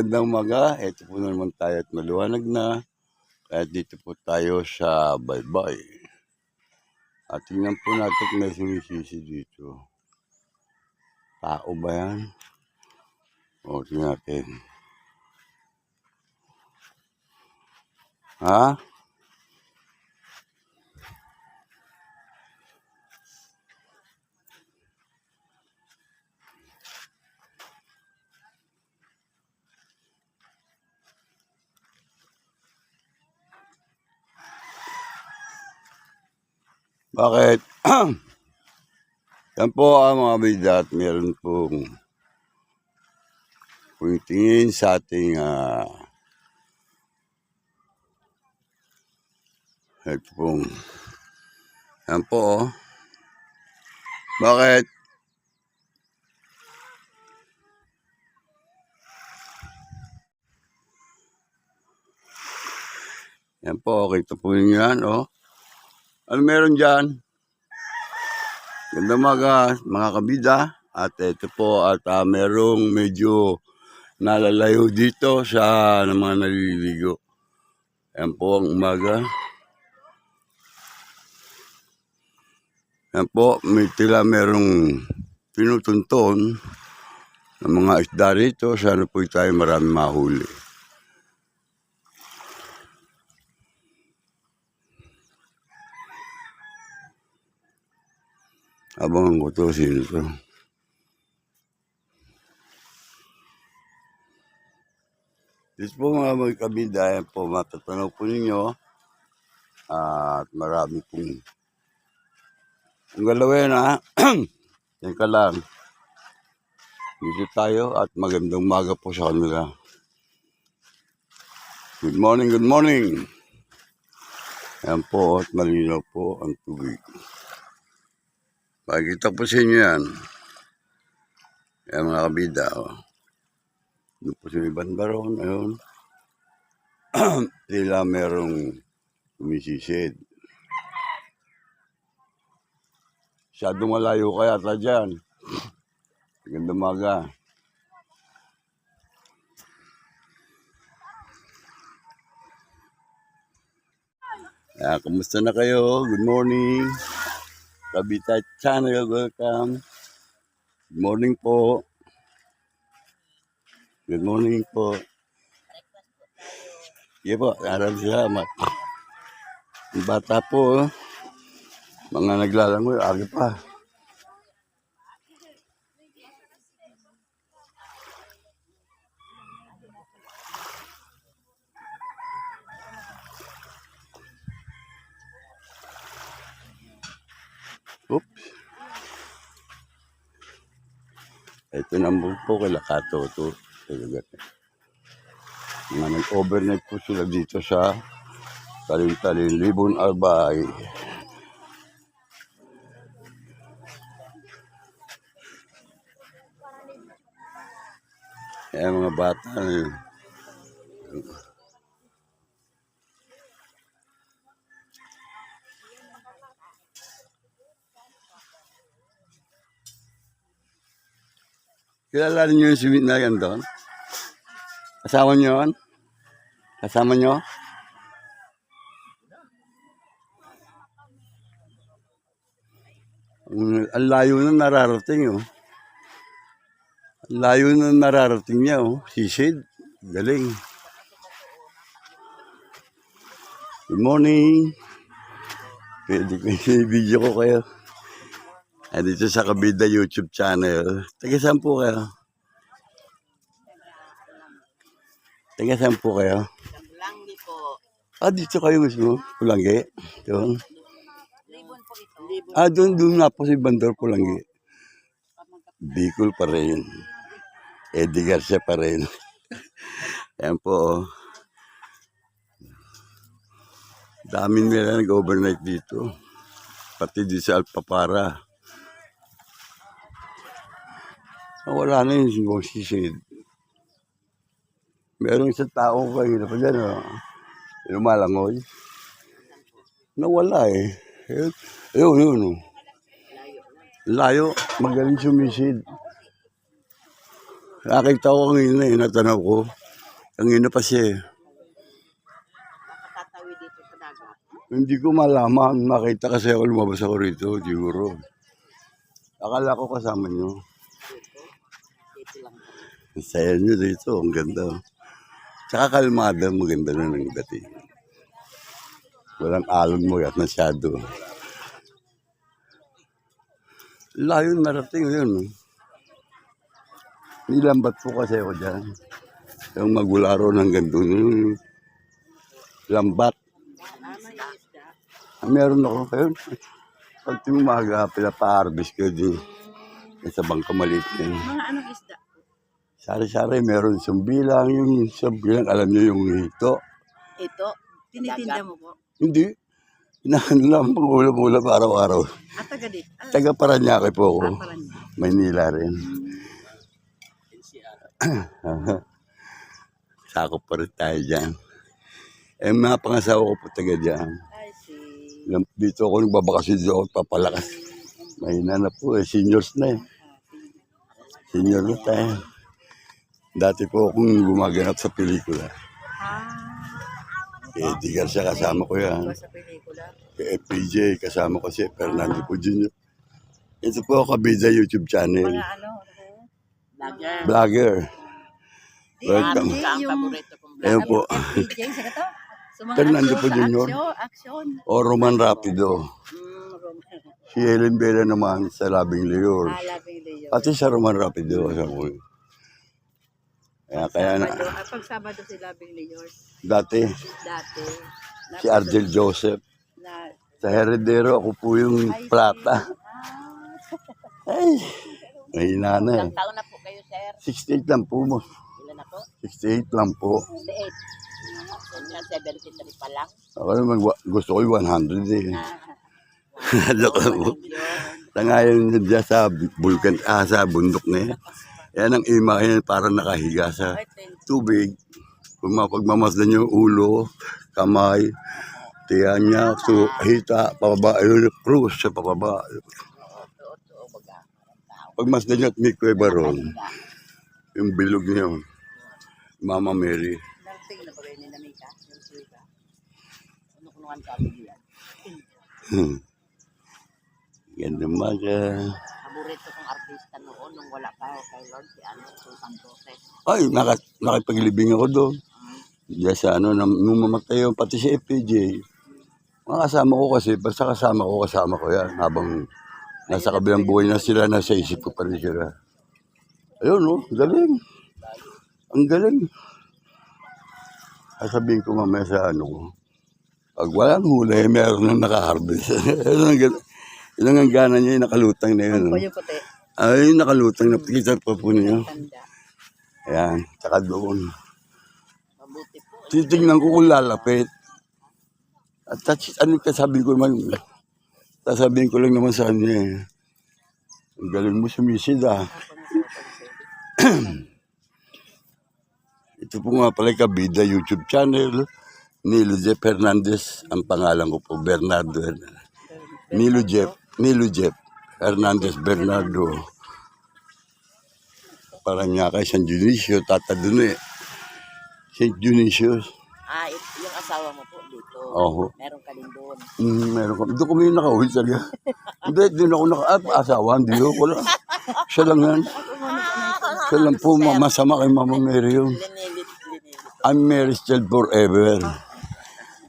magandang umaga. Ito po na naman tayo at maliwanag na. Kaya dito po tayo sa Baybay. At tingnan po natin kung may sumisisi dito. Tao ba yan? O, tingnan natin. Ha? Bakit? Yan po ang mga bidat. Meron pong tingin sa ating ito pong yan po. Bakit? Yan po, kita po ninyo yan, oh. Ano meron dyan? Ganda mga kabida. At ito po, at merong medyo nalalayo dito sa mga naliligo. Yan po ang umaga. Yan po, merong pinutunton ng mga isda rito. Sana po tayo marami mahuli. Abangan ko to, sino to? Dito po mga magkabida, yan po, matatanaw po ninyo. At marami pong kung galawin ha. Yan ka lang. Dito tayo at magandang umaga po sa kanila. Good morning, good morning. Yan po at malinaw po ang tubig. Pakikita po sa inyo yan. Yan mga kabida. Oh. Doon po sa ibang baron. Ayun. Sila merong kumisisid. Masyadong malayo kaya ta dyan. Ganda umaga. Kumusta na kayo? Good morning. Kabita Channel, welcome. Good morning po. Good morning po. Sige po, maraming salamat. Ang bata po, mga naglalangoy, agi pa. Oops. Ito naman po kila Kato. Ito. Mga nag-overnight po sila dito sa Talin-Talin, Libon Albay. Ayan mga bata. Kilala niyo yung suwit na yan doon? Kasama niyo yun? Kasama niyo? Ang layo na nararating, oh. Ang layo na nararating niya, oh. Sisid. Galing. Good morning. Pwede ko yung video ko kayo. Dito sa Kabida YouTube channel. Taga saan po kayo? Taga saan po kayo? Pulanggi po. Dito kayo mismo? Pulanggi? Doon? Libon po ito. Doon na po si Bandor Pulanggi. Bicol pa rin. Eddie Garcia pa rin. Ayan po. Dami nila nag-overnight dito. Pati di sa Alpapara. Wala na yung sisid. Merong isang tao kayo na pa dyan. Lumalangoy. Nawala eh. Ayun. Layo. Magaling sumisid. Nakita ko ngayon natanaw ko. Kanina pa siya eh. Nakakatawi dito sa dagat. Hindi ko malaman. Makita kasi ako lumabas ako rito, siguro. Akala ko kasama nyo. Dito lang. Ang saya nyo dito, ang ganda. Tsaka kalmada, maganda na ng dating. Walang alon mo at masyado. Layo narating yun. Nilambat po kasi ako dyan. Yung magularo ng ganito. Yung lambat. Meron ako. Kaya, pag tumaga, pinapa-harvest ko din. Sa bangka maliit na yun. Mga anong isda? Sari-sari, meron sumbilang. Yung sumbilang, alam niyo yung hito. Ito, tinitinda mo po. Hindi. Inahan lang pang ulam-ulam araw-araw. At taga dito. Taga Paranaque po ako. Parang Maynila rin. Sakop pa rin tayo dyan. Eh, mga pangasawa ko po taga dyan. I see. Dito ako nagbabakasyon dito ako papalakas. Mahina na po eh. Seniors na eh. Senior na tayo. Dati po akong gumaganap sa pelikula. Ah, Edgar siya, kasama ko yan. sa pelikula. FPJ, kasama ko si Fernando po Jr. Ito po ako kabida YouTube channel. Mga ano? Vlogger. Vlogger. Welcome. Welcome. Ang paborito kong Ayun po. FPJ, sige to. So, mga Fernando aksyon po sa Jr. Aksyon. O Roman Rapido. Roman. Si Helen Bella naman sa Labing Leor. Labing Leo. Pati sa Roman Rapido. Kasama ko. Kaya na, Pag Sabado si Labing Leo. dati, Dati. si Argel Joseph. Na, Sa Heredero, ako po yung plata. Ay, mahina na eh. ilang taon na po kayo, sir? 68 lang po mo. Ilan na po? 68 lang po. 68. 73 pa lang. Ako naman, gusto ko yung 100 eh. Joke lang po. Yun. Tangayan dyan sa bulkan, sa bundok na yan. Yan ang ima yan, parang nakahiga sa Ay, thank tubig. Kung mapagmamasdan yung ulo, kamay, tiyan niya, so, hita, pababa, ayun, cruise sa pababa. Pagmasdan niya at may kuweba ron, yung bilog niya, Mama Mary. Dancing na ba rin ni Namika? Yung suwika? Ano kunuhan sabi niya? Ganda maga. Paborito kong artista noon nung wala pa ako kay Lord, si ano, Susan Torres. Ay, nakipaglibing ako doon. Diyan sa ano, nung mamatay yung pati si FPJ. Mga kasama ko kasi, basta kasama ko yan. Habang nasa kabilang buhay na sila, nasa isip ko pa rin sila. Ayun, no? Galing. Ang galing. Sasabihin ko mamaya sa ano ko. Pag walang huli, meron nang nakaharvest. Yun ang gana niya, yung nakalutang na yun. Ano No? ba yung puti? Ay, nakalutang na. Kita pa po niyo. Tanda. Ayan, tsaka doon. Mabuti po. Titingnan ko kung lalapit. At ano sasabihin ko naman, sasabihin ko lang naman sa kanya eh. Ang galing mo sumisid ah. Ito po nga pala kabida YouTube channel. Nilo Jeff Hernandez. Ang pangalan ko po, Bernardo. Nilo Jeff Hernandez Bernardo. Parang nga kay San Dionisio, Tata Dune. St. Dionisio. Yung asawa mo po dito. Oo. Meron ka din doon. Meron ko. Doon kami nakauwi talaga. Hindi, din ako asawa. Hindi ko. Wala. Siya lang yan. Siya lang po. Masama kay Mama Mary yun. Linilit. I'm married still forever.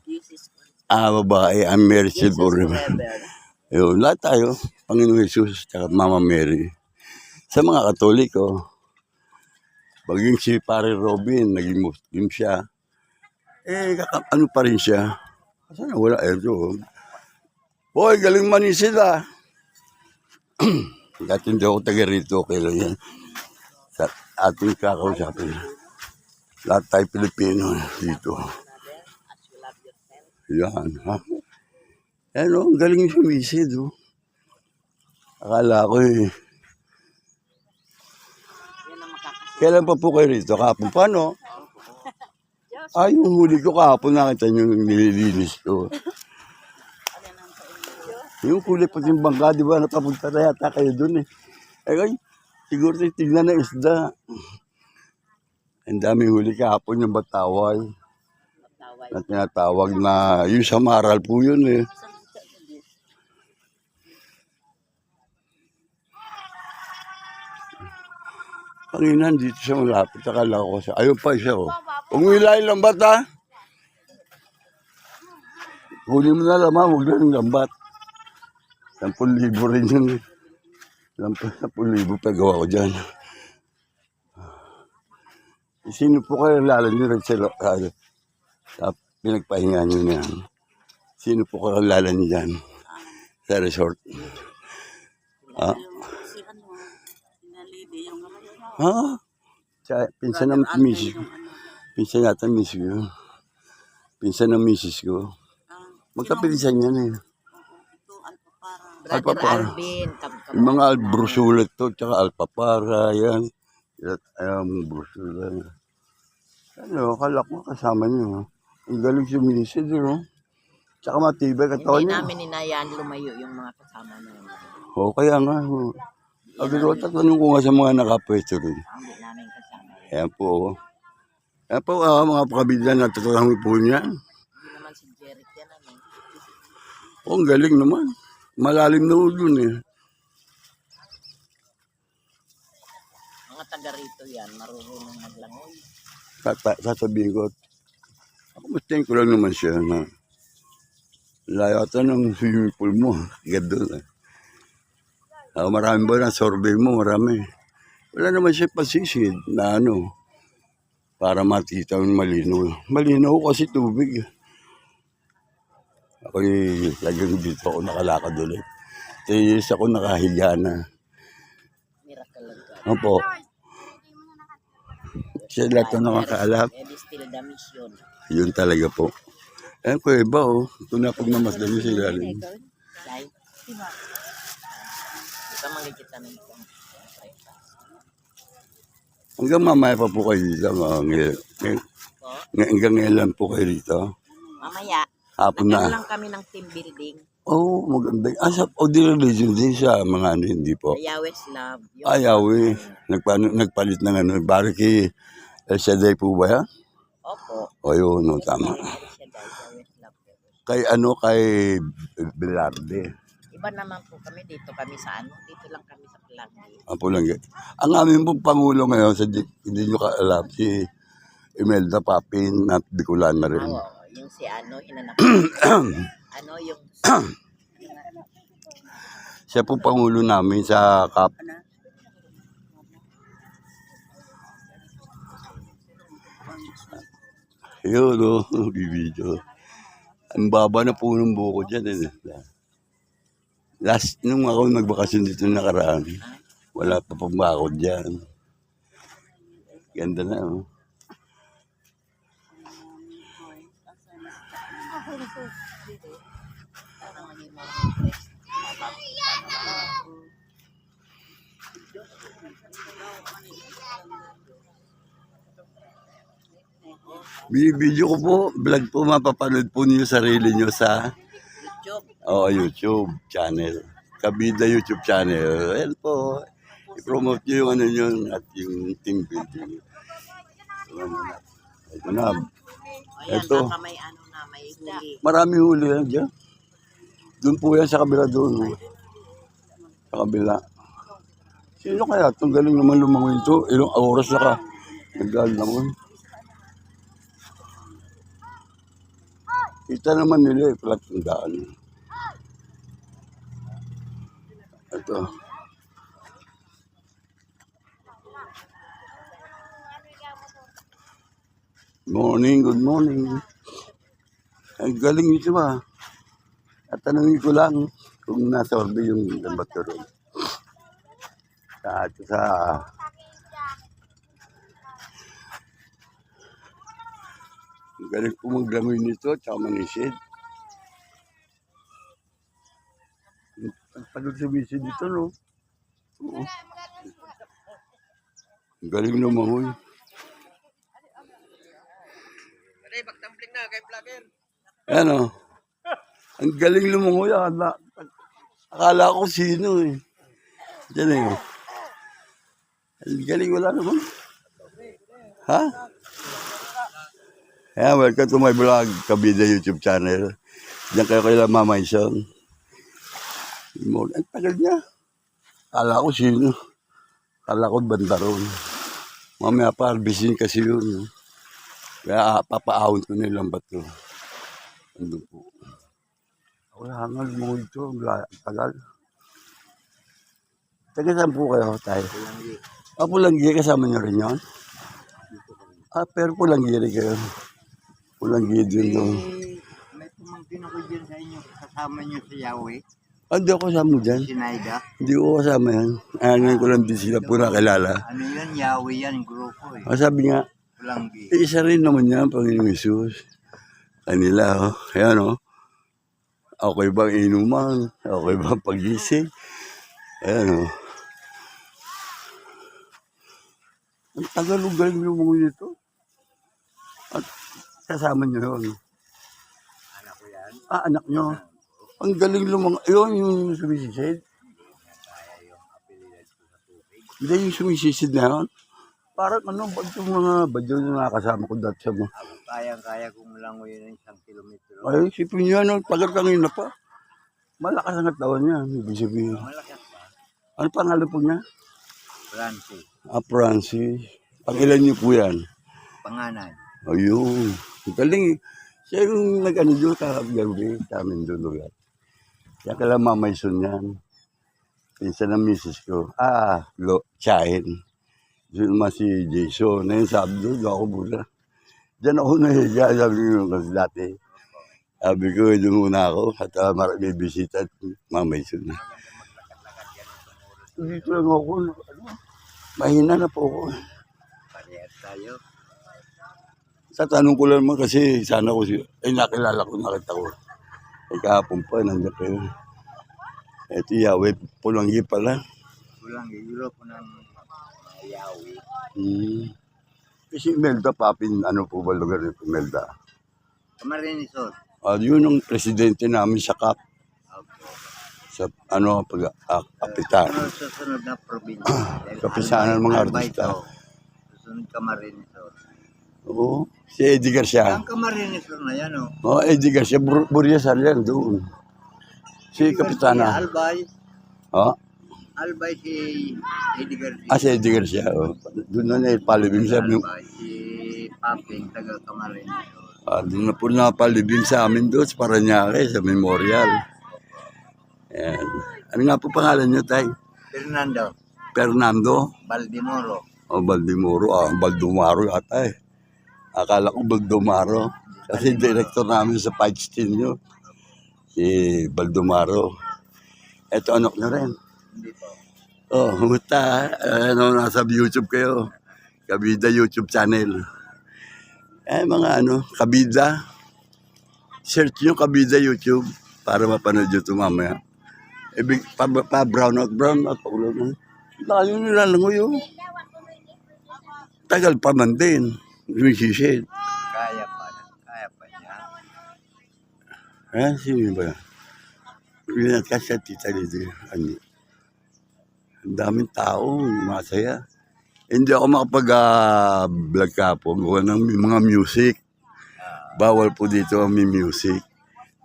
Jesus. Babae. I'm married still forever. Forever. Yun, lahat tayo. Panginoon Jesus, tsaka Mama Mary. Sa mga Katoliko, baging si Pare Robin, naging Muslim siya. Ano pa rin siya? Sana wala ito. Boy, galing manisid ah. Dati hindi ako taga rito, okay lang yan. Sa ating kakausapin. Lahat tayo Pilipino dito. Yan, ha? Ano, ang galing yung sumisid, oh. Akala ko eh. Yan ang makakasin. Kailan pa po kayo rito? Kahapon pa, no? Ay, yung huli ko kahapon, nakita nyo yung nililinis ko. Yung kulay pati yung bangka, di ba? Nakapunta na yata kayo dun eh. Ay, siguro tignan na isda. Ang daming huli kahapon yung bataway Taway. na tinatawag na yung sa maral po yun eh. Kanina dito siya malapit. Akala ko siya. Ayun pa siya oh. Umilay lambat ha. Huli mo na lamang. Huwag na ng lambat. 10,000 rin yun. 10,000 pagawa ko dyan. Sino po kayo lalo nyo rin sa pinagpahinga nyo na yan? Sino po kayo lalo nyo dyan sa resort? Ha? Si ano, sinalidi yung Ha? Pinsan ng misis ko. Pinsan natin misis ko. Pinsan ng misis ko. Magkapilisan yan eh. Brother Alpapara. Alvin. Yung mga albrusulat to, tsaka alpapara, yan. Brusula. Ano, akala ko kasama niyo. Ang galing si misis, no? Tsaka matibay katawan Hindi niya. namin inayaan lumayo yung mga kasama namin. O, kaya nga. Agad tatanong ko nga sa mga nakapwesto rin. Hindi namin kasama. Ayan po. Ayan po, mga pakabila na tatanong po niya. Hindi naman si Jeric yan ano. Oh, ang galing naman. Malalim na ulo eh. Mga taga rito yan, marunong maglangoy. Sasabihin ko, ako mastain ko lang naman siya na layo ata ng swimming pool mo. Agad doon eh. Marami ba na survey mo? Marami. Wala naman siya pasisid na ano, para makita yung malinaw. Malinaw kasi tubig. Ako laging dito ako nakalakad ulit. 3 years ako nakahiga na. Miracle lang ka. Opo. Siya lahat na nakakaalap. Edi still the mission. Yun talaga po. Ayan ko iba oh. Ito na pag namasdan nyo sila rin. Dahil, di ba magkikita ng isang Hanggang mamaya pa po kayo dito. Hanggang ngayon lang po kayo dito. mamaya, Hapon nagkaroon na. lang kami ng team building. Oh, maganda. Sa Audi religion din sa mga ano, hindi po. Sa Yahweh's Love. Yung Ayawi. Nagpalit ng ano. Bariki El Shaddai po ba yan? Opo. O yun, no, tama. Yahweh's Love. Kay Velarde. Iba naman po kami dito kami sa ano. Dito lang kami sa Plangi. Ang Pulangge. Ang aming pong Pangulo ngayon, hindi nyo kaalam, si Imelda Papin at Bicolana rin. Oo, yung si ano, hinanap. ano yung Siya po Pangulo namin sa CAP. Yun, no, bibidyo. Ang baba na po ng buko dyan. Last, nung ako nagbakasyon dito nakaraan, wala pa pang bakod dyan. Ganda na, oh. Binibidyo ko po, vlog po, mapapanood po niyo sarili niyo sa YouTube channel. Kabida YouTube channel. Ayan po, i-promote niyo yung ano yun at yung team building. Ito na, Ayan, Ito. baka may ano na, may huli. maraming huli yan dyan. Doon po yan sa kabila doon. Sa kabila. Sino kaya? Itong galing naman lumangoy ito. Ilang oras na ka. Naglalangoy. Kita naman nila flat ng daan. Ito. Morning, good morning. Ang galing nito ba? At tanongin ko lang kung nasa orbe yung laboratory. Sa ang galing po maglamoy nito, tsaka manisid. Ang tagal sa misid dito, no? Oo. Ang galing lumangoy. Ayan o. Ang galing lumangoy. Akala ko sino eh. Diyan eh. Ang galing, wala naman. Ha? Yeah, welcome to my vlog, Kabida YouTube channel. Diyan kayo kay Mama Ison. Ang tagal niya. Kala ko sino. Kala ko banda ron. Mamaya pa, harbisin kasi yun. Kaya papaahon ko nilang bato. Ano po. Wala nga mo ito. Ang tagal. Taga saan po kayo tayo? Pulanggi kasama niyo rin yun? Pero Pulanggi rin kayo. Pulanggi din doon. May pumangkin ako dyan sa inyo. Kasama niyo si Yahweh. Hindi ako kasama dyan. Si Naida. Hindi ko kasama yan. Ngayon ko lang din sila po nakilala. Ano yan? Yahweh yan. Grupo eh. Sabi nga, Pulanggi. isa rin naman yan, Panginoong Isus. Kanila, Ayan, Okay bang inuman? Okay bang pagising? Ayan, Ang tagal-ugal yung mga nito. At kasama niyo yun. Anak ko yan. Anak niyo. Ang galing lumang. Yun, yung sumisisid. Kaya yung apelidan ko sa tubig. Hindi yung sumisisid na yun. Parang ba't yung mga badyo na nakasama ko dati sa mga. Kaya kung lang yun ng 1 kilometro. Ay, sipin niya, tagal kanina pa. Malakas ang katawan niya, ibig sabihin. Malakas pa. Ano pangalan po niya? Francis. Francis. Pang-ilan niyo po yan? Panganan. Ayun. Ang galing. Siya yung nag-ano doon kagabi sa amin doon lugar. Kaya kala Mama Ison yan. Pinsan ng misis ko. Chahin. Doon naman si Jason. Ngayon sabi doon ako muna. Diyan ako nahiga. Sabi ko kasi dati. Sabi ko, doon muna ako. At may bisita at Mama Ison. Dito lang ako. Mahina na po ako. Parehas tayo. Tatanong ko lang naman kasi sana ko nakilala ko, nakita ko. Kahapon pa, nandiyan kayo. Ito Yahweh, Pulanggi pala. Pulanggi, grupo ng Yahweh. Kasi Imelda, Papin, ano po ba lugar ni Imelda? Camarinesor. Yun ang presidente namin sa CAP. Okay. Sa kapitan. Ano susunod na probinsya? Kapisanan ng mga artista. Susunod Camarinesor. Oo, si Eddie Garcia. Ang Camarinesor na yan, oh. Eddie Garcia, Buriasar yan doon. Si Kapitana. Albay. Albay si Eddie Garcia. Si Eddie Garcia. Doon na palibing sa amin. Albay si Paping, taga Camarinesor. Doon na po napalibing sa amin doon sa Paranaque, sa memorial. Ayan. Ano nga po pangalan niyo, Tay? Fernando. Fernando? Baldimoro. Baldimoro. Baldumaro yata eh. Akala ko Baldumaro. Kasi director namin sa Pidestin yun. Si Baldumaro. Ito anak na rin. Hindi po. Muta. Nasa YouTube kayo. Kabida YouTube channel. Mga Kabida. Search nyo Kabida YouTube para mapanood nyo ito mamaya. Brown out. Layo nila lang yun. Tagal pa man din. Rumisisid. Kaya pa niya. Sino ba yan? Rinat ka sa tita dito. Ang daming tao, masaya. Hindi ako makapag-vlog ka po. Gawa ng mga music. Bawal po dito ang may music.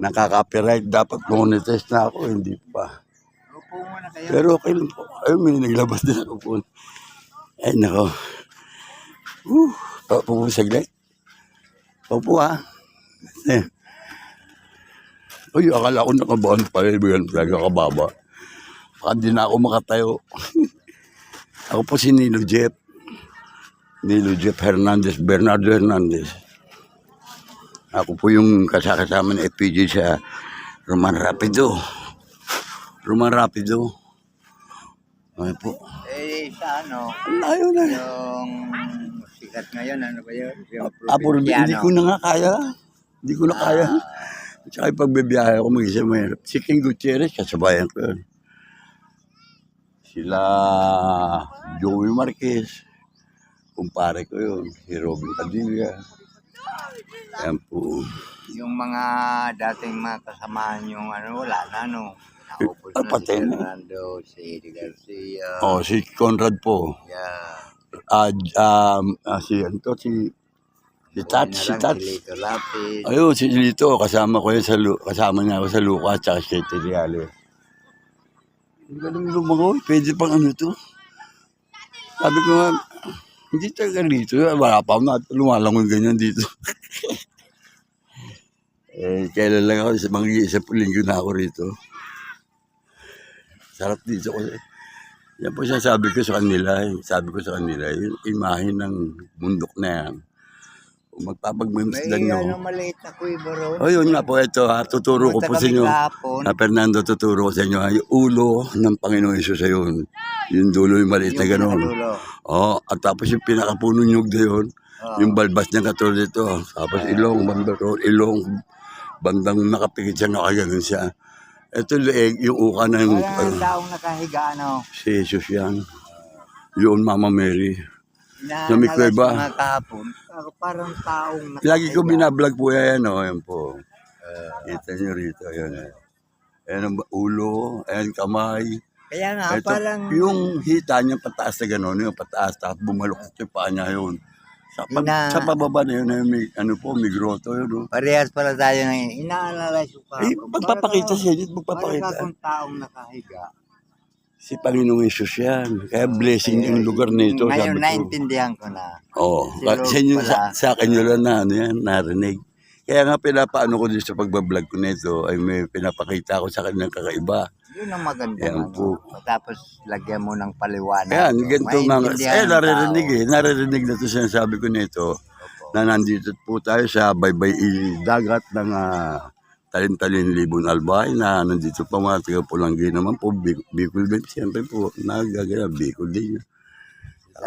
Nakaka-copyright. Dapat monetize na ako. Hindi pa. Upo muna kayo. Pero okay lang po. Ayun, may naglabas din ako po. Ay, nako. Paupo saglit. Paupo Uy, akala ko nakabahan pa. Ibigyan talaga kababa. Baka di na ako makatayo. Ako po si Nilo Jeff. Nilo Jeff Hernandez, Bernardo Hernandez. Ako po yung kasama ng FPG sa Roman Rapido. Ano po? Sa Layo na. yung sikat ngayon, ano ba yun? Yung Hindi ko na nga kaya. Hindi ko na kaya. Tsaka pagbibiyahe ako mag-isa mahirap. Si King Gutierrez, kasabayan ko yun. Sila Joey Marquez. Kumpare ko yun. Si Robin Padilla. Yan po. Yung mga dating mga kasamahan yung wala na, Naubos na Patay si na. Fernando, si Eddie Garcia. Si Conrad po. Yeah. Si Tats, si Tats. Lito Lapis. Ayun, si Lito, kasama ko yun kasama niya ako sa Luca at saka si Teriale. Ang galing lumangoy, pwede pang ano to. Sabi ko nga, hindi talaga dito. Wala pa ako lumalangoy ganyan dito. Kailan lang ako, mag-iisang linggo na ako rito. Sarap dito kasi. Yan po sabi ko sa kanila, yung imahe ng bundok na yan. Kung magpapagmamisdan nyo. Maliit na kuiba ron. O yun nga po, ito ha, tuturo ko po sa inyo. Fernando, tuturo ko sa inyo ha, yung ulo ng Panginoon Isus ayun. Yung dulo yung maliit na gano'n. At tapos yung pinakapunong nyug na yun, yung balbas niya katulad ito. Tapos ilong, bandang nakapikit siya, nakaganon siya. Ito leeg, yung uka na yung... Taong nakahiga, Si Jesus yan. Yun, Mama Mary. Sa may kuweba. Parang taong nakahiga. Lagi ko binablog po yan, yan po. Kita nyo rito, yan. Ayan ang ulo, ayan kamay. Kaya nga, Ito, parang... yung hita niya pataas na gano'n, yung pataas, tapos bumalukot yung paa niya yun. Sa pababa na yun, may, may grotto yun. No? Parehas pala tayo na inaalala ko pa. Magpapakita siya dito, magpapakita. Parang kung taong nakahiga. Si Panginoong Isus yan. Kaya blessing yung lugar nito. Ngayon, naintindihan ko na. Oo. Sa akin yun lang na, narinig. Kaya nga pinapaano ko din sa pagbablog ko nito, ay may pinapakita ko sa kanilang kakaiba. Yun ang maganda. Yan po. Tapos, lagyan mo ng paliwanag. Yan, ganito mga, naririnig na ito sinasabi ko nito, na nandito po tayo sa baybay dagat ng Talin-Talin Libon Albay, na nandito pa mga taga-Pulanggi naman po, Bicol din, siyempre po, nagagana, Bicol din.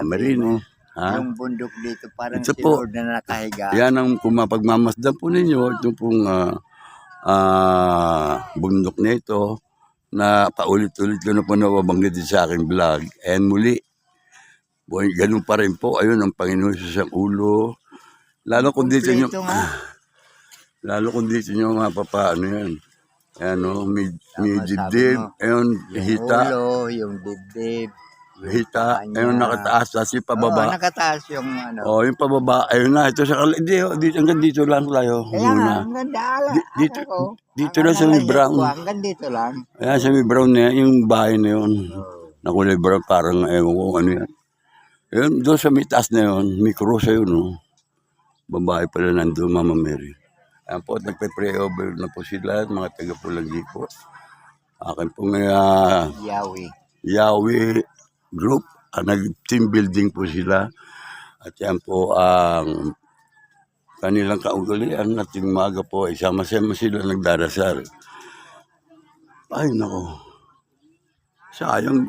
Marino. Yung bundok dito, parang ito si po, Lord na nakahiga. Yan ang kung mapagmamasdan po ninyo, ito pong bundok na ito, na paulit-ulit ko na po nababanggit sa aking vlog. And muli, ganun pa rin po, ayun ang Panginoon sa ulo. Lalo kung dito nyo, mapapaano yan. Ano, may dibdib, ayun, hita. Ulo, yung dibdib. Hita, ayun nakataas, kasi pababa. Nakataas yung ano. Yung pababa, ayun na, ito sa hanggang dito lang tayo. Kaya nga, hanggang daala. Dito lang sa may brown. Hanggang dito lang. Ayan, sa may brown na yan, yung bahay na yun. Na kulay brown, parang ewan ko ano yan. Yun, doon sa may taas na yun, may cross yun, no. Babae pala nandun, Mama Mary. Ayan po, nagpe-pray over na po sila, mga taga-Pulanggi po. Akin po nga, Yahweh Group, nag-team building po sila. At yan po ang kanilang kaugalian at yung maga po, isama-sama sila nagdarasal. Ay, nako. Sayang,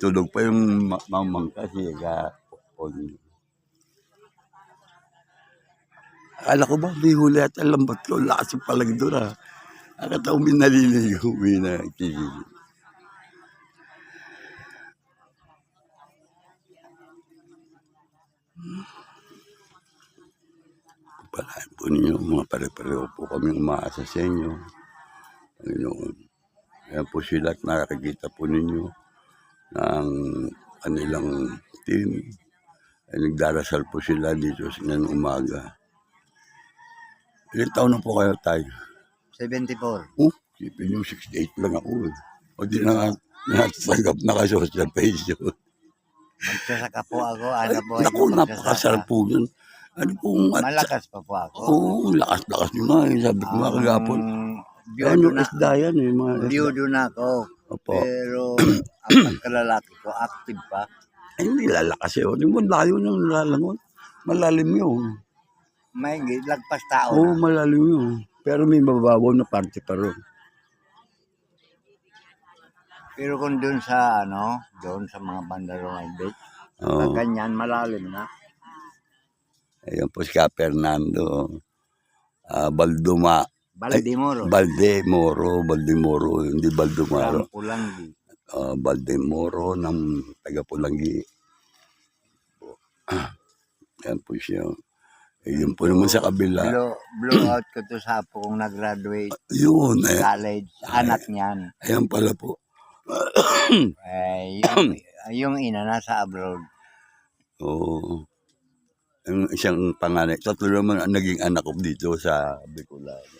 tulog pa yung mamang kasi akala ko ba, may huli at lambat ko, lakas yung palag doon Akataw may naliligo, may nakikigil. Pagpalaan po ninyo, mga pare-pareho po kami umaasa sa inyo. Panginoon. Ayan po sila at nakakita po ninyo ng kanilang team. Ay nagdarasal po sila dito sa ngayong umaga. Ilang taon na po kayo tayo? 74. Sipin yung 68 lang ako. O di na natatanggap na ka-social page yun. Magsasaka po ako. Ano po? Naku, napakasarap po yun. Ano pong... Malakas pa po ako. Oo, lakas-lakas nyo na. Sabi ko nga kagapon. Ano, isda yan eh. Biyudo na ako. Opo. Pero ang pagkalalaki ko, active pa. Ay, hindi lalakas yun. Yung malayo nang lalangon. Malalim yun. May lagpas tao Oo, na. malalim yun. Pero may mababaw na parte pa ron. Pero kung doon sa doon sa mga bandarong beach, ganyan, malalim na. Ayun po si Ka Fernando. Baldemoro. Baldemoro, hindi Baldomaro. Pulanggi. Baldemoro ng taga-Pulanggi. Yan po siya. Yun po naman sa kabila. Blow out ko to sa apo kong nag-graduate. Yun. College. Anak niyan. Ayan pala po. yung ina nasa abroad. Oo. Ang isang panganay, tatlo naman ang naging anak ko dito sa Bicolano.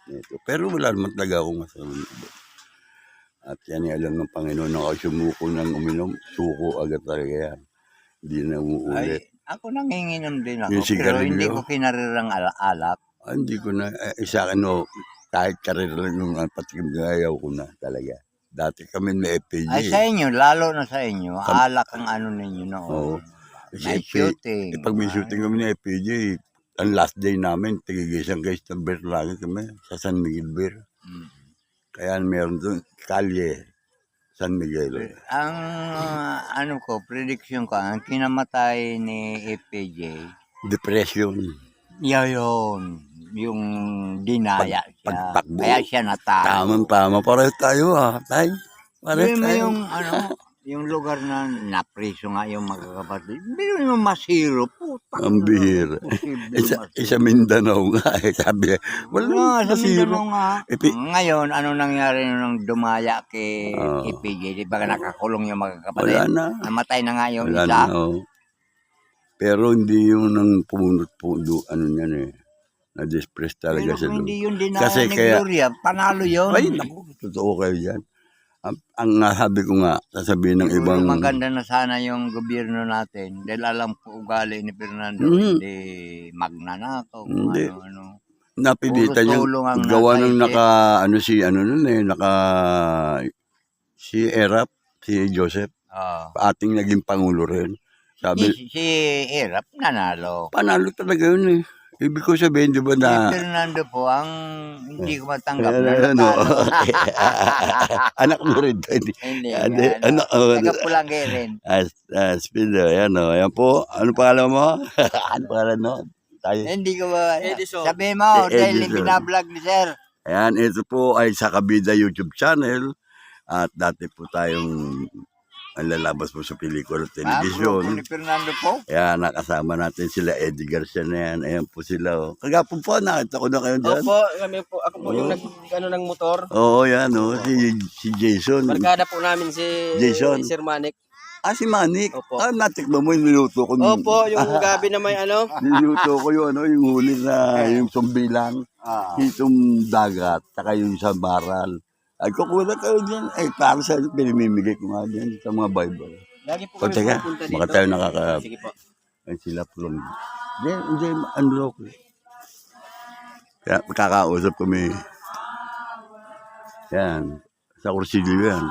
Ito. Pero wala naman talaga akong masamang iba. At yan ay alam ng Panginoon na ako sumuko ng uminom, suko agad talaga yan. Hindi na umuulit. Ay, ako nanginginom din ako. Yung Pero hindi sigarilyo? ko kinarirang alak. Hindi ko na, sa akin no, kahit karir lang yung patikim na ayaw ko na talaga. Dati kami may FPG. Ay, sa inyo, lalo na sa inyo, Kam- alak ang ano ninyo noon. Oo. May shooting. Pag may shooting kami ng FPG, ang last day namin, tigigisang kayo sa beer lagi kami, sa San Miguel Beer. Mm. Kaya meron doon, Kalye, San Miguel. Ang ano ko, prediction ko, ang kinamatay ni FPJ, Depression. yun, yung dinaya siya. pagtakbo. Kaya siya natalo. Tama. Pareho tayo tay. Pareho Hindi mo tayo. yung ano, yung lugar na napriso nga yung magkakapatid. Hindi mo masiro, puta. Ang bihira. Isa Mindanao nga eh. Sabi, wala Sa masiro. Mindanao nga. Epi- Ngayon, ano nangyari nung dumaya kay Oo. FPJ? Di ba nakakulong yung Wala magkakapatid? na. Namatay na nga yung Wala isa. na. Oh. Pero hindi yung nang pumunot-pundo, ano yan eh. Na-depress talaga Pero siya kung doon. hindi yun dinaya Kasi ni kaya- Gloria, panalo yun. Ay, naku, totoo kayo dyan. Ang sabi ko nga, sasabihin ng Siguro ibang... maganda na sana yung gobyerno natin dahil alam ko ugali ni Fernando, Mhm. hindi magnanakaw, kung Hindi. ano-ano. Napilitan Puro niya tulong ang gawa nasa ng isip. si Erap, si Joseph, ating naging pangulo rin. Sabi, Si Erap nanalo. panalo talaga yun eh. Ibig ko sabihin, di ba na... Si Fernando po ang hindi ko matanggap na Ano, natalo. anak mo rin. Hindi. Hindi Hindi, nga, ano, ano, taga-Pulangge rin. Spindo, ayan o. Ayan po. Ano pangalan mo? Ano pangalan no? Tayo. Hindi ko ba, Edison. sabihin mo, dahil Edison. binablog ni Sir. Ayan, ito po ay sa Kabida YouTube channel. At dati po tayong ang lalabas po sa pelikula at Grupo telebisyon. ni Fernando po. Ayan, nakasama natin sila Eddie Garcia na yan. Ayan po sila. Oh. Kagapon po, nakita ko na kayo dyan. Opo, ako po yung nag-ano ng motor. Oo, yan o. Si Jason. Barkada po namin si Jason. Sir Manik. Si Manik. Opo. Natikman mo yung niluto ko. Opo, yung gabi na may ano. Niluto ko yung huli na yung sumbilang. Ah. Itong dagat, saka yung sa baral. Ay, kukuha kayo dyan. Ay, para sa pinimimigay ko nga dyan sa mga Bible. Lagi po O, kami teka, pupunta baka dito. tayo nakaka... Sige po. Ay, sila po lang. Hindi, ano ko. Kaya, kakausap kami. Yan. Sa Cursillo yan.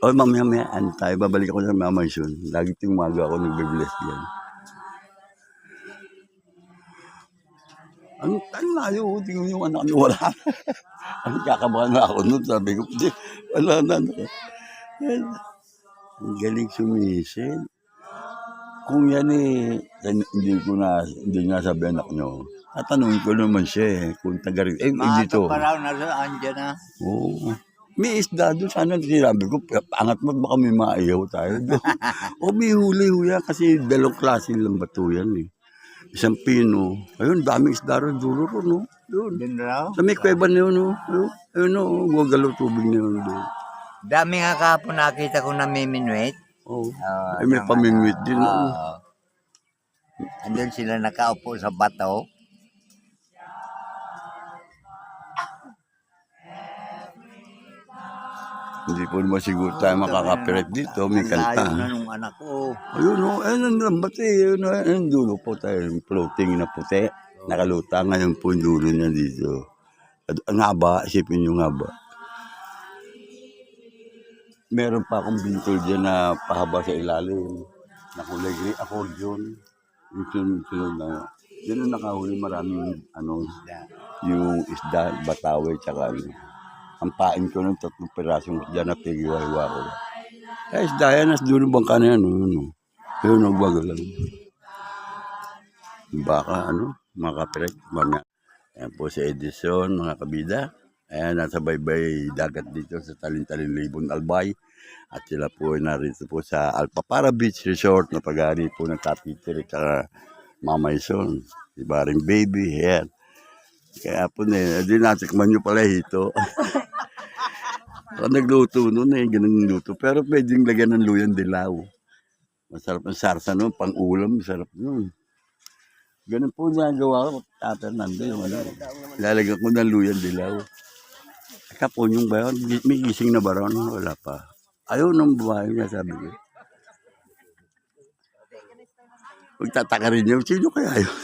Mamaya, ano tayo, babalik ako sa Mama Yun. Lagi ting umaga ako nagbe-bless yan. Ang layo, tingnan yung anak niyo, wala. Ang kakabahan na ako nun, sabi ko, wala na. Ang galing sumisid. Kung yan hindi nga sabi anak nyo, tatanungin ko naman siya kung taga rin. Dito. Maaga pa raw, nasaan dyan na. Oo. May isda doon, sana sinabi ko, angat mo baka may maiyaw tayo. May huli yan kasi dalawang klase lang bato yan eh. Isang pino. Ayun, daming isda rin dulo rin, no? Doon. Din raw. Sa may kuweba na yun, no? Ayun, no? Gagalaw tubig na yun doon. Dami nga kahapon nakita ko na miminuit. Oo. Ay, may pamimit din, no? Andun sila nakaupo sa bato. Hindi po naman siguro tayo makakapiret dito. May Ang layo kanta. na nung anak ko. Ayun, no? Ayun, ang lambat eh. Ayun, dulo po tayo. Yung floating na puti. Nakaluta ngayon po yung dulo niya dito. Ang haba, isipin yung haba. Meron pa akong bintol dyan na pahaba sa ilalim. Na kulay gray, accordion. Yung sunod na. Yan ang nakahuli maraming yung isda, batawe, tsaka ano. Ang pain ko ng 3 pirasong isda na pigiwa-hiwa ko. Isda yan, nas dulo bangka na yan. Pero nagbago lang. Baka mga kapiret, mga. Ayan po si Edison, mga kabida. Ayan, nasa baybay dagat dito sa Talin-Talin Libon, Albay. At sila po ay narito po sa Alpapara Beach Resort na pag-aari po ng Kapitirik sa Mama Ison. Si Baring Baby, ayan. Kaya po na, di natikman nyo pala ito. Ako nagluto noon eh, ganun luto. Pero pwedeng lagyan ng luyan dilaw. Masarap ang sarsa noon, pang ulam, masarap noon. Ganun po nagawa ko, Tata Fernando, yung ano. Lalagyan ko ng luyan dilaw. Kapon ba yun? May gising na ba ron? Wala pa. Ayaw nung buhay niya, sabi ko. Magtataka rin niya, sino kaya yun?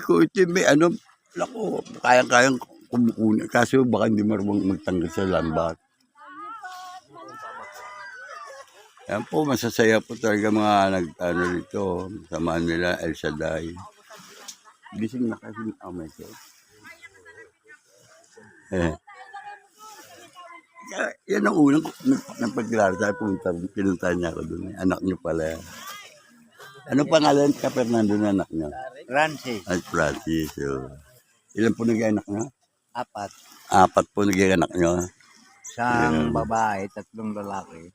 Kung ito may ano, lako, kaya-kayang kumukunin. Kaso baka hindi marunong magtanggal sa lambat. Yan po, masasaya po talaga mga nag-ano dito. Samaan nila, El Shaddai. Gising na kasi, oh my God. Yan ang unang nagpagkilala tayo, pinunta niya ako doon. Anak niyo pala yan. Ano pangalan ka, Fernando, na anak niyo? Francis, At Francis. So. Ilan po nag-anak niyo? 4. 4 po nag-anak niyo. Isang babae, 3 lalaki.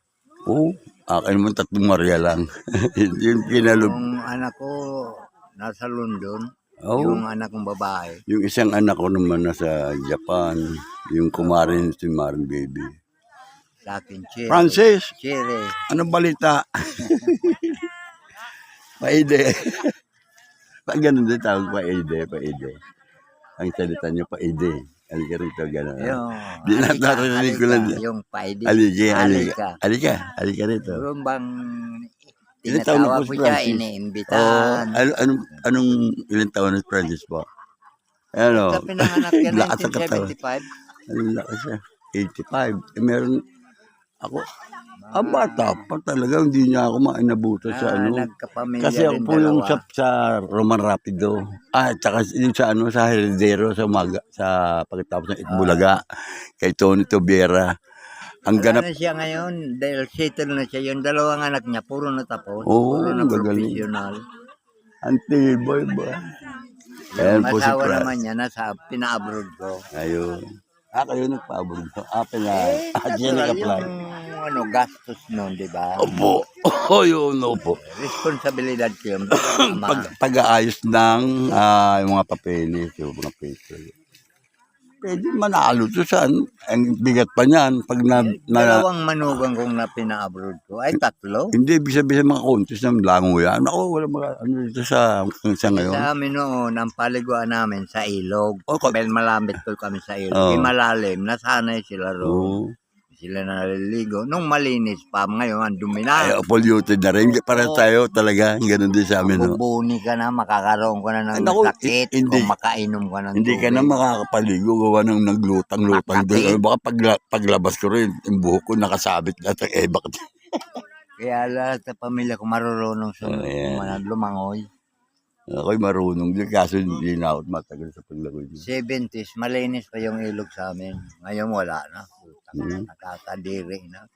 Oo. Akin mo 3 Maria lang. Yung pinalog. Yung anak ko nasa London. Oo. Yung anak kong babae. Yung isang anak ko naman nasa Japan. Yung kumarin si Marin Baby. Sa akin, Cherry. Francis, Cherry. anong balita? Paide. Pag ganun din tawag, paide. Ang salita niyo, paide. Halika rito, gano'n. Yung, Di na narinig ko lang. Yung paidi. Halika rito. Yung bang Ilan taon na tinatawag po si ko siya, Francis? iniimbitahan. Anong ilang taon na si Francis po? Ano? Sa pinanganak niya, Lakas ang katawan. 1975. Anong lakas siya? 85. Meron ako. Ang bata pa talaga, hindi niya ako mainabuto sa ano. Nagkapamilya Kasi ako rin po yung dalawa. sa Roman Rapido. Tsaka yung sa ano, sa Heredero, sa umaga, sa pagkatapos ng Itbulaga, kay Tony Tobiera. Ang Wala ganap, na siya ngayon dahil settle na siya. Yung dalawang anak niya, puro natapos. Oo, puro na gagaling. professional. antiboy ba? Ayan Yung po si asawa Fran. naman niya, nasa pina-abroad ko. Ayun. Kayo nagpa-abroad. Siya Natural nag-apply. yung gastos nun, di ba? Opo. Yun, opo. Responsibilidad ko yun. Pag-aayos ng yung mga papeles, yung mga papers. Pwede manalo to saan. Ang bigat pa niyan. Pag Dalawang manugang kong na pina-abroad ko, ay 3. hindi, bisa-bisa mga contest ng lango yan. Ako, wala mga ano dito sa ngayon. Sa amin noon, ang paliguan namin sa ilog. Oh, Dahil malambit po kami sa ilog. Oh. Malalim, nasanay sila roon. Oo. Sila naliligo. Nung malinis pa, ngayon ang dumi Ay, na. polluted na rin. Para Oo. tayo talaga, ganun din sa amin. No? Bubuni ka na, makakaroon ka na ng Naku, sakit. hindi. Kung makainom ka ng Hindi ka na makakapaligo, gawa ng naglutang-lutang doon. Baka paglabas ko rin, yung buhok ko nakasabit lahat. Bakit? Kaya lahat sa pamilya ko marurunong Ayan. lumangoy. Ako'y marunong din, kaso hindi na ako matagal sa paglagoy. 70s, malinis pa yung ilog sa amin. Ngayon wala na. Hmm. Nakakadiri na.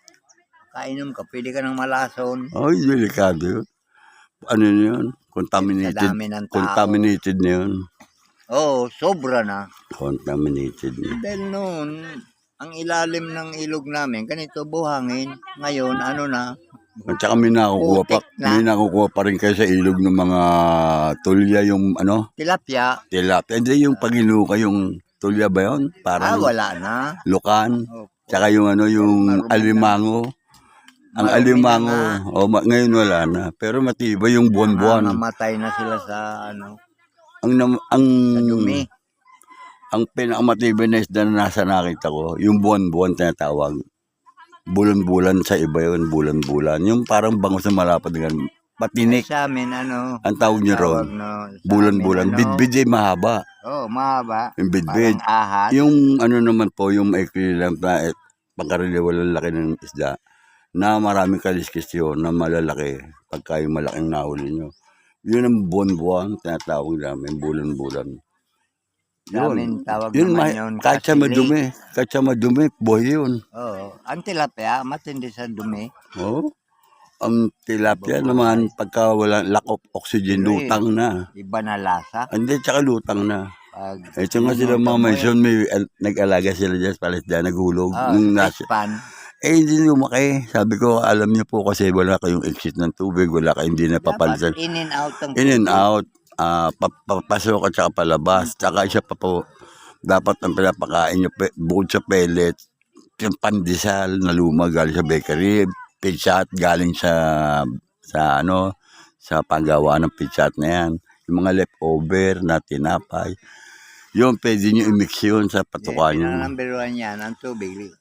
Kainom ka, pwede ka ng malason. Ay, delikado yun. Ano yun? Sa dami ng tao. Contaminated na yun. Oo, sobra na. Contaminated na. Dahil noon, ang ilalim ng ilog namin, ganito buhangin. Ngayon, ano na, At saka may nakukuha Putik na. may nakukuha pa rin kayo sa ilog ng mga tulya, yung ano, tilapia. tilapia. Hindi yung pagiluka, yung tulya ba yun? Parang Wala na. lukan. Oh, Tsaka yung ano, yung Marumi na. alimango. Ang Marumi alimango, na ngayon wala na. Pero matibay yung buwan-buwan. namatay na sila sa Ang sa dumi. ang pinakamatibay na isda na nasa nakita ko, yung buwan-buwan tinatawag. Bulan-bulan sa iba yun, bulan-bulan. Yung parang bangus na malapad ng patinik. Sa amin, Ang tawag niyo ron, tawag no, sa bulan-bulan. amin, Bidbid ay mahaba. mahaba. Yung bidbid. Parang ahas. Yung ano naman po, yung maikli lang na pangkaraniwan lalaki ng isda, na maraming kaliskis yun, na malalaki, pagka yung malaking nahuli nyo. Yun ang buwan-buwan, tinatawag namin, bulan-bulan. Sa amin, tawag Yun, naman yun. kahit sa kasili. madumi, buhay yun. Ang tilapia, matindi sa dumi. Oh. Ang tilapia naman, pagka wala lack of oxygen, lutang na. Iba na lasa. Hindi, tsaka lutang na. Pag, Ito nga sila mga mention, may nag-alaga sila dyan sa palasda, naghulog. Nung pan. hindi lumaki. Sabi ko, alam niyo po kasi wala kayong exit ng tubig, wala kayong hindi napapalitan. Dapat in and out ang In and out. papasok at saka palabas. Tsaka isa pa po, dapat ang pinapakain nyo, bukod sa pellets, yung pandesal na luma galing sa bakery, pizza galing sa paggawa ng pizza na yan. Yung mga leftover na tinapay, yun pwede nyo i-mix yun sa patukan nyo. Number 1 yan, ang tubig.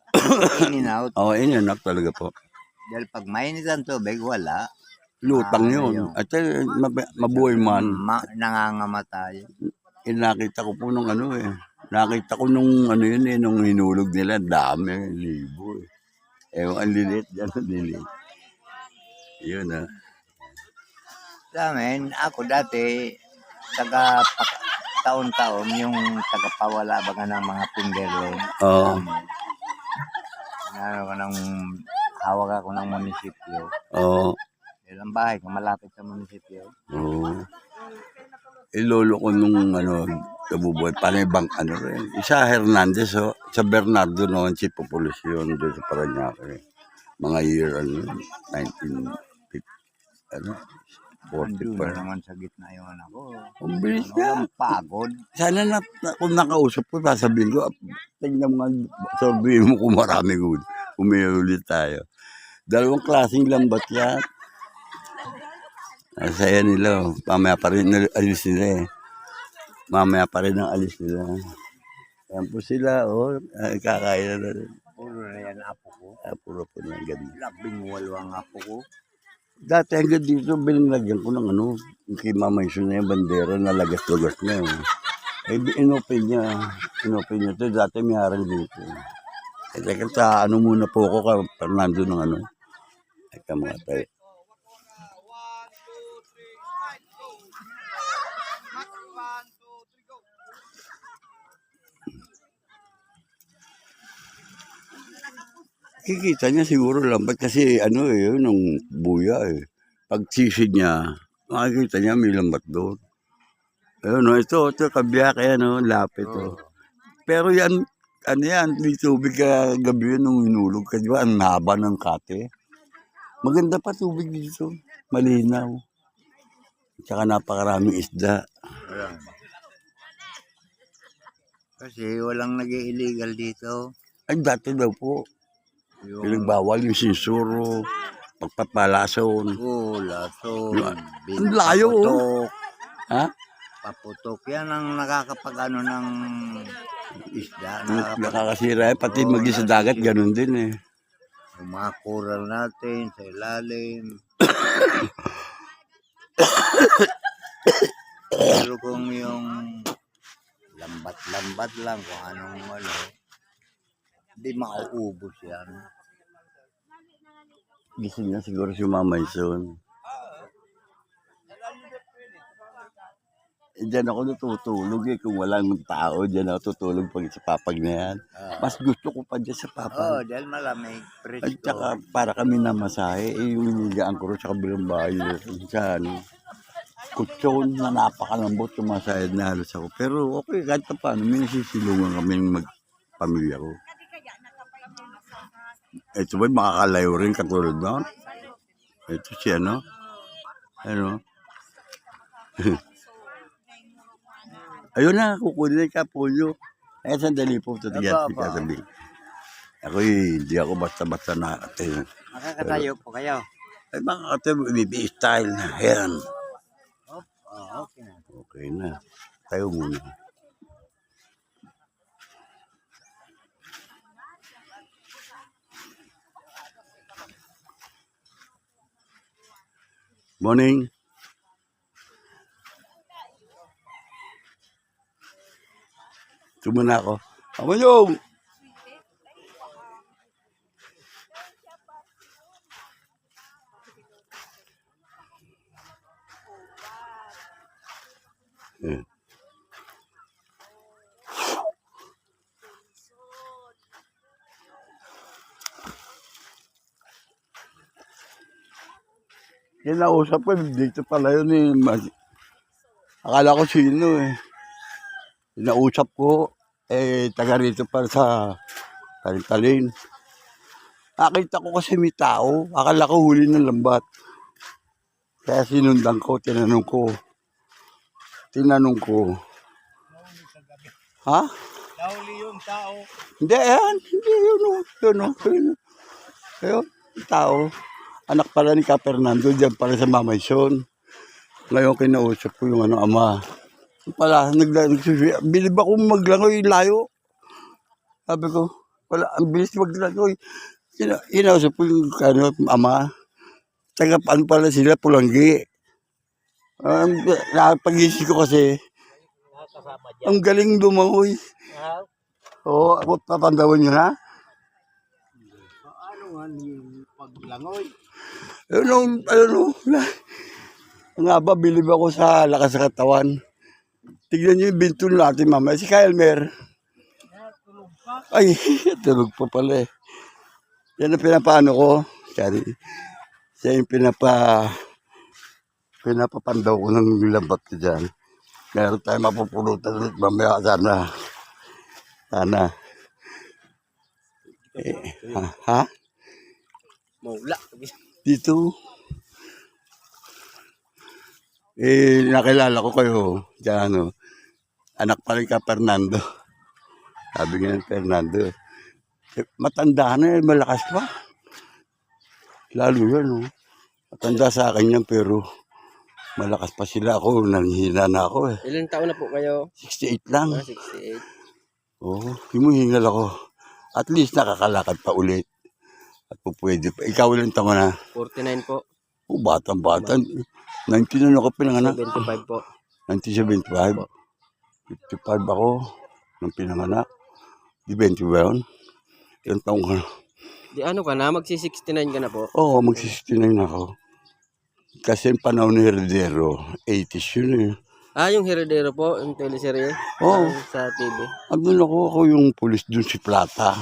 In and out. Oo, ininak talaga po. Dahil pag mainit ang tubig, wala. Lutang Yun. yun. At mabuhay man. Nangangamatay. Nakita ko po nung nakita ko nung nung hinulog nila, dami, libo ang lilit, gano'n lilit. Yun Sa amin, ako dati, taon-taon, yung tagapawala baga ng mga fingerling. Oo. Hawak ako ng munisipyo. Oo. Ilang bahay kung malapit sa munisipyo. Oo. Ilolo ko nung kabubuhay, parang ibang rin. Isa Hernandez, sa Bernardo noon, si Populasyon doon sa Paranaque. Mga year, 1950, Doon naman sa gitna yung anak ko. Ang bilis niya. Pagod. Sana kung nakausap ko, sasabihin ko, tingnan mo nga, sabihin mo kung marami good. Umiulit tayo. 2 klaseng lambat yan. Saya nila. Mamaya pa rin alis nila Mamaya pa rin ang alis nila. Yan po sila, kakain na rin. Puro na yan apo ko. Puro po na ganda. 18 ang apo ko. Dati hanggang dito, binilagyan ko ng kay Mama Isun na yung bandera na lagas-lagas na inopen niya ito. Dati may harang dito. Teka, muna po ako ka Fernando ng Teka mga tayo. Kikita niya siguro lambat kasi nung buya Pag sisid niya, makikita niya may lambat doon. Ito kabiyak lapit Pero yan, may tubig ka gabi nung hinulog ka, di ba? Ang haba ng kate. Maganda pa tubig dito, malinaw. Tsaka napakaraming isda. Kasi walang nag-illegal dito. Ay, dati daw po. Pinagbawal yung sinsuro, pagpapalason. Lason. Ang layo, paputok. Ha? Paputok. Yan ang nakakapag ng isda. Nakakasira pati maging sa dagat, ganun din Yung mga coral natin sa ilalim. Pero kung yung lambat-lambat lang kung anong hindi mauubos yan. Gising na siguro si Mama Ison. Diyan ako natutulog kung walang tao. Diyan ako tutulog pag sa papag na yan. Mas gusto ko pa dyan sa papag. Dahil malamig. At saka para kami namasahe, yung hinigaan ko rin sa kabilang bahay. Sa kutsyon na napakalambot yung masahid na halos ako. Pero okay, kahit pa paano, may nasisilungan kami ng magpamilya ko. Ito ba, makakalayo rin katulad doon? Ito siya, Ayun na, kukunin yung kapulyo. Sandali po, tatigat ka sabi. Hindi ako basta-basta nakakatayo. Makakatayo po kayo? Ay, makakatayo, BB style na. Ayan. Okay na. Okay na. Tayo muna. Morning. Tumuna ako. Amayong! Kinausap ko, dito pala yun Akala ko sino Kinausap ko, taga rito para sa Talin-Talin. Nakita ko kasi may tao, akala ko huli ng lambat. Kaya sinundan ko, tinanong ko. tinanong ko, ha? Nahuli yung tao. Hindi, ayan. Hindi, yun o. Yun o. Ayun, tao. Anak pala ni Ka Fernando, dyan pala sa Mamaysyon. Ngayon kinausap ko yung ama. Pala, bilib ako maglangoy layo. Sabi ko, wala, ang bilis maglangoy. Inausap ko yung ama. Taga paano pala sila, Pulanggi. Pag-isip ko kasi, ang galing lumangoy. Oo, papandawan nyo na. Ano nga yung paglangoy? Ano, nga ba, bilib ako sa lakas ng katawan. Tignan nyo yung bintul natin mamaya. Si Kylmer. Ay, tulog pa pala eh. Yan ang pinapaano ko. Sorry. Siya yung pinapapandaw ko ng lambat ko dyan. Meron tayo mapupulutan ulit mamaya sana. Sana. Ha? Maula. Dito. Nakilala ko kayo. Diyan, ano. Anak pa rin Ka Fernando. Sabi nga ng Fernando. Matanda na malakas pa. Lalo yan, oh. Matanda sa akin yan, pero malakas pa sila ako. Nanghina na ako eh. Ilang taon na po kayo? 68 lang. 68. Oo, himuhingal ako. At least nakakalakad pa ulit. At pwede pa. Ikaw ilang taon na? 49 po. Oh, batang-bata. 19 na ako pinanganak. 75 po. 1975. 55 ako nung pinanganak. Di 20 ba yun? Ilang taong ka na? Di ano ka na? Magsi-69 ka na po? Oo, mag-69 na ako. Kasi yung panahon ni Heredero, 80s yun eh. Ah, yung Heredero po, yung teleserye? Oo. Sa TV. Andun ako yung pulis dun si Plata.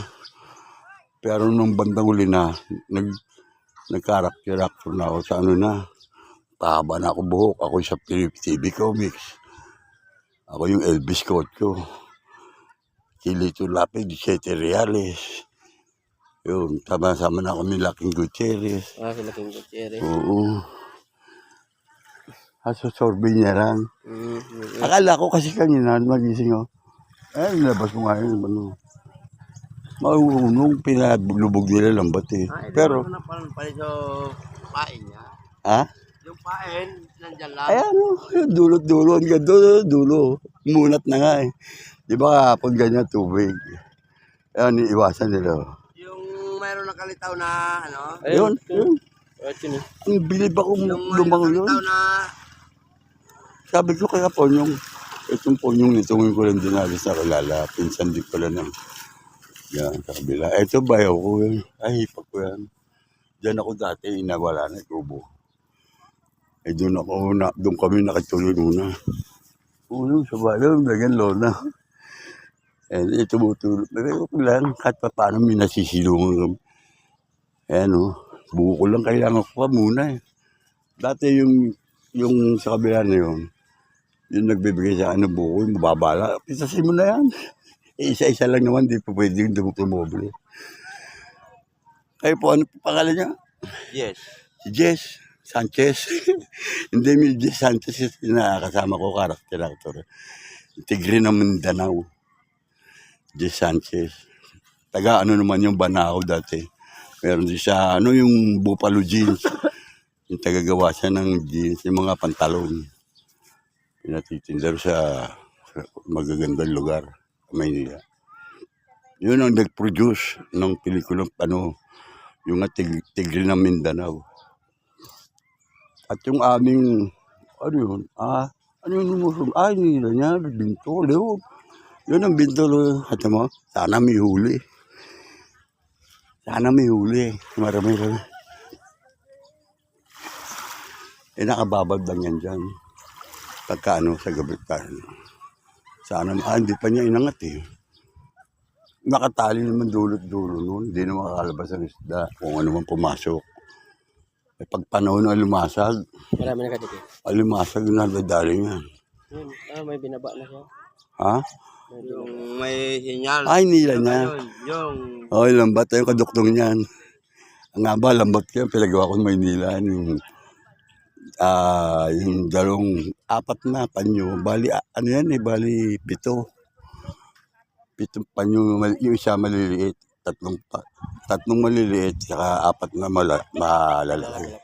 Pero nung bandang uli na, nag-character actor na ako sa ano na. Pahaba na ako buhok. Ako sa TV Comics. Ako yung Elvis Cotto. Chilito Lapid, 17 Reales. Yun, sama-sama na kami Laking Gutierrez. Ah, sila King Gutierrez. Oo. Sorbet niya lang. Mm-hmm. Akala ko kasi kanina, magising ako. Nilabas ko nga yun. Maunong, pinalubog nila lambat eh. Pero, Ano pala sa pain niya? ha? Yung pain, nandyan lang. Ayan o, dulot-dulo. Ang ganda, dulo. Munat na nga eh. Di ba kapag ganyan tubig? Ayan, iiwasan nila. Yung mayroon na kalitaw na, ano? Yun. Yun. Ang bilib ako Yung lumango mayroon yun. na kalitaw na, Sabi ko kaya Ponyong, itong Ponyong nitong ko lang dinalis na kilala. Pinsan din pala ng yan, sa kabila. Ito bayaw ko yun. Ay, hipag ko yan. Diyan ako dati, inawala na tubo. Doon kami nakatuloy muna. Ulo, sa bayaw, ganyan lona. Ito tumutulog. Pero ko lang, kahit pa paano may nasisilungan kami. Ayan o, buko lang kailangan ko pa muna eh. Dati yung sa kabila na yun, yung nagbibigay sa buko, yung mababala. Pisasin mo na yan. Isa-isa lang naman, di pa pwede yung tumobili. Kayo po, ano po pangalan niya? yes. Si Jess Sanchez. Hindi, may Jess Sanchez yung nakakasama ko, character actor. Tigre ng Mindanao. Jess Sanchez. Taga ano naman yung Banao dati. Meron din siya, yung Buffalo jeans. Yung tagagawa siya ng jeans, yung mga pantalon. Pinatitinda sa magagandang lugar, Maynila. Yun ang nag-produce ng pelikulang yung Tigre ng Mindanao. At yung aming, ano yun, ano yung lumusong? Nila niya, bintol, yun. Yun ang bintol, sana may huli. Sana may huli, marami. Nakababad lang yan dyan. Pagka sa gabi pa. Sana, hindi pa niya inangat eh. Nakatali naman dulot-dulo noon. Hindi naman makakalabas ang isda kung ano man pumasok. Pag panahon na lumasag, Marami na kadikit. lumasag na dadali yan. Yun. May binaba na siya. Ha? Yung may sinyal. Nila niya. Yung Lambat yung kaduktong niyan. Ang nga ba, lambat yan. Pinagawa ko sa Maynila. Yung apat na panyo, bali, ano yan eh, bali 7. 7 panyo, yung isa maliliit, tatlong maliliit, saka 4 na malalaki.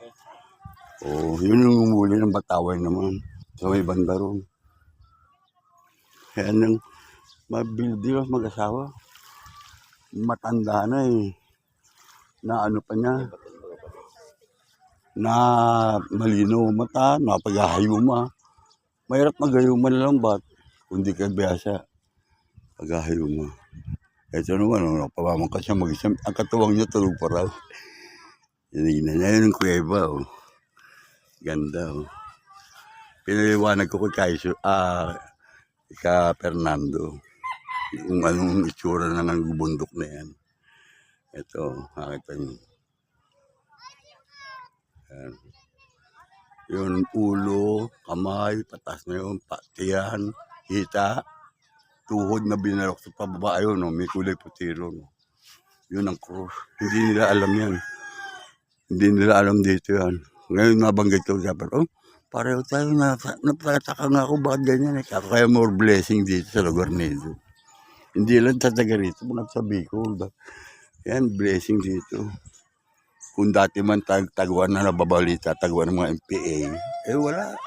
Oh, yun yung umuli ng Bataway naman. Sa may banda ron. Kaya nang mabildi yung mag-asawa. Matanda na eh. Na ano pa niya. Na malino mata, napaghahayuma. Mahirap maghayuma na lang ba't kung di ka biyasa. Paghahayuma. Ito naman, pamamangkas siya mag-isang. Ang katuwang niya tulog pa raw. Yan yun ang kuweba. Oh. Ganda. Oh. Pinaliwanag ko kay Fernando. Yung anong itsura na ng bundok na yan. Ito, makita niyo. Yan. Yung ulo, kamay, patas na yun, patiyan, hita, tuhod na binalok sa pababa. Ayun, no, may kulay puti ron. Yun ang cross. Hindi nila alam yan. Hindi nila alam dito yan. Ngayon nabanggit ko sabi, pareho tayo, napataka nga ako, bakit ganyan eh. Kaya more blessing dito sa lugar nito. Hindi lang tataga rito, mga sa Bicol. Yan, blessing dito. Kung dati man taguan na nababalita, taguan ng mga MPA, wala.